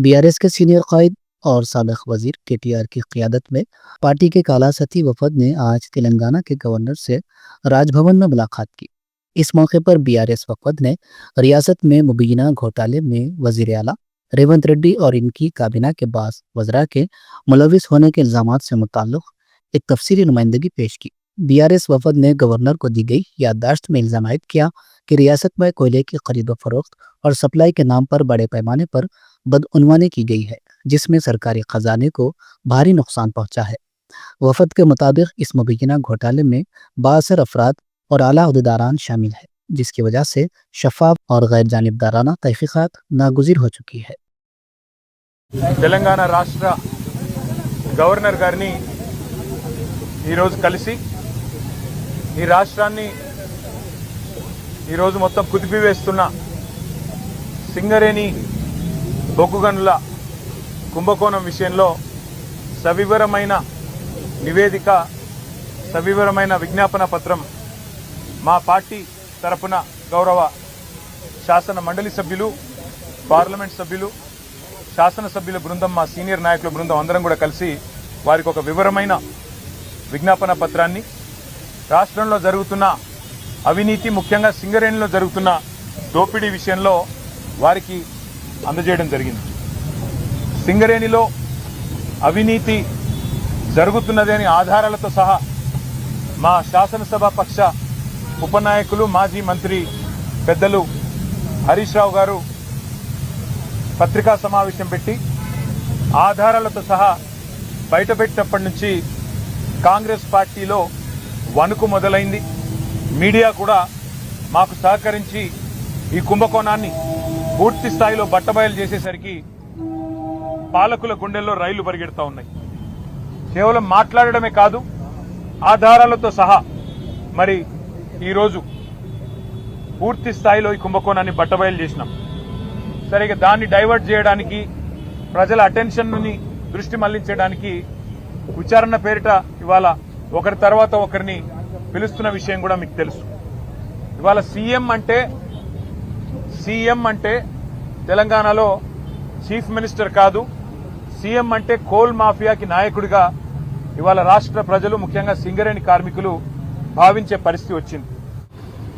BRS के senior कायद और साबिक वजीर केटीआर की क़ियादत में पार्टी के कालासती वफद ने आज तेलंगाना के गवर्नर से राजभवन में मुलाकात की। इस मौके पर बीआरएस वफद ने रियासत में मुबीना घोटाले में वजीर आला रेवंत रेड्डी और इनकी काबीना के बास वज़रा के मुलविस होने के इल्ज़ामात से मुताल्लिक़ एक तफसीली नुमाइंदगी पेश की। बीआरएस वफद ने गवर्नर को दी गई याददाश्त में इल्ज़ाम आयद किया कि रियासत में कोयले की खरीद व फरोख्त और सप्लाई के नाम पर बड़े पैमाने पर बदउनवानी की गई है, जिसमें सरकारी खजाने को भारी नुकसान पहुंचा है। वफद के मुताबिक इस मुबीना घोटाले में बाअसर अफराद और आला अहदेदारान शामिल है, जिसकी वजह से शफाफ और गैर जानिबदाराना तहकीकात नागुज़ीर हो चुकी है। తెలంగాణ రాష్ట్ర గవర్నర్ గారిని ఈరోజు కలిసి ఈ రాష్ట్రాన్ని ఈరోజు మొత్తం కుదిపివేస్తున్న సింగరేణి బొగ్గు గనుల కుంభకోణం విషయంలో సవివరమైన నివేదిక, సవివరమైన విజ్ఞాపన పత్రం మా పార్టీ తరపున గౌరవ శాసన మండలి సభ్యులు, పార్లమెంట్ సభ్యులు, శాసనసభ్యుల బృందం, మా సీనియర్ నాయకుల బృందం అందరం కూడా కలిసి వారికి ఒక వివరమైన విజ్ఞాపన పత్రాన్ని రాష్ట్రంలో జరుగుతున్న అవినీతి, ముఖ్యంగా సింగరేణిలో జరుగుతున్న దోపిడీ విషయంలో వారికి అందజేయడం జరిగింది. సింగరేణిలో అవినీతి జరుగుతున్నదని ఆధారాలతో సహా మా శాసనసభ పక్ష ఉపనాయకులు, మాజీ మంత్రి పెద్దలు హరీష్ రావు గారు పత్రికా సమావేశం పెట్టి ఆధారాలతో సహా బయటపెట్టినప్పటి నుంచి కాంగ్రెస్ పార్టీలో వణుకు మొదలైంది. మీడియా కూడా మాకు సహకరించి ఈ కుంభకోణాన్ని పూర్తి స్థాయిలో బట్టబయలు చేసేసరికి పాలకుల గుండెల్లో రైళ్లు పరిగెడుతూ ఉన్నాయి. కేవలం మాట్లాడడమే కాదు, ఆధారాలతో సహా మరి ఈరోజు పూర్తి స్థాయిలో ఈ కుంభకోణాన్ని బట్టబయలు చేసినాం. సరిగా దాన్ని డైవర్ట్ చేయడానికి, ప్రజల అటెన్షన్ని దృష్టి మళ్లించడానికి విచారణ పేరిట ఇవాళ ఒకరి తర్వాత ఒకరిని పిలుస్తున్న విషయం కూడా మీకు తెలుసు. ఇవాళ సీఎం అంటే తెలంగాణలో చీఫ్ మినిస్టర్ కాదు, సీఎం అంటే కోల్ మాఫియాకి నాయకుడిగా ఇవాళ రాష్ట్ర ప్రజలు, ముఖ్యంగా సింగరేణి కార్మికులు భావించే పరిస్థితి వచ్చింది.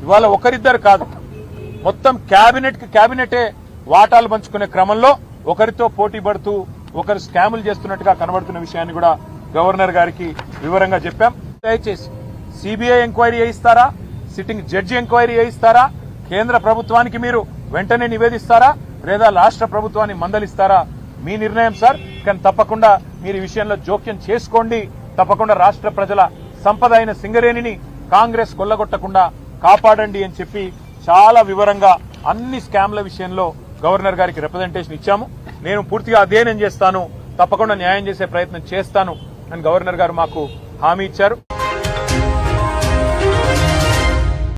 ఇవాళ ఒకరిద్దరు కాదు, మొత్తం క్యాబినెటే వాటాలు పంచుకునే క్రమంలో ఒకరితో పోటీ పడుతూ ఒకరు స్కాములు చేస్తున్నట్టుగా కనబడుతున్న విషయాన్ని కూడా గవర్నర్ గారికి వివరంగా చెప్పాం. దయచేసి సిబిఐ ఎంక్వైరీ చేయిస్తారా, సిట్టింగ్ జడ్జి ఎంక్వైరీ చేయిస్తారా, కేంద్ర ప్రభుత్వానికి మీరు వెంటనే నివేదిస్తారా, లేదా రాష్ట్ర ప్రభుత్వాన్ని మందలిస్తారా, మీ నిర్ణయం సార్. కానీ తప్పకుండా మీరు ఈ విషయంలో జోక్యం చేసుకోండి. తప్పకుండా రాష్ట్ర ప్రజల సంపద అయిన సింగరేణిని కాంగ్రెస్ కొల్లగొట్టకుండా కాపాడండి అని చెప్పి చాలా వివరంగా అన్ని స్కామ్ల విషయంలో గవర్నర్ గారికి రిప్రజెంటేషన్ ఇచ్చాము. నేను పూర్తిగా అధ్యయనం చేస్తాను, తప్పకుండా న్యాయం చేసే ప్రయత్నం చేస్తాను అని గవర్నర్ గారు మాకు హామీ ఇచ్చారు.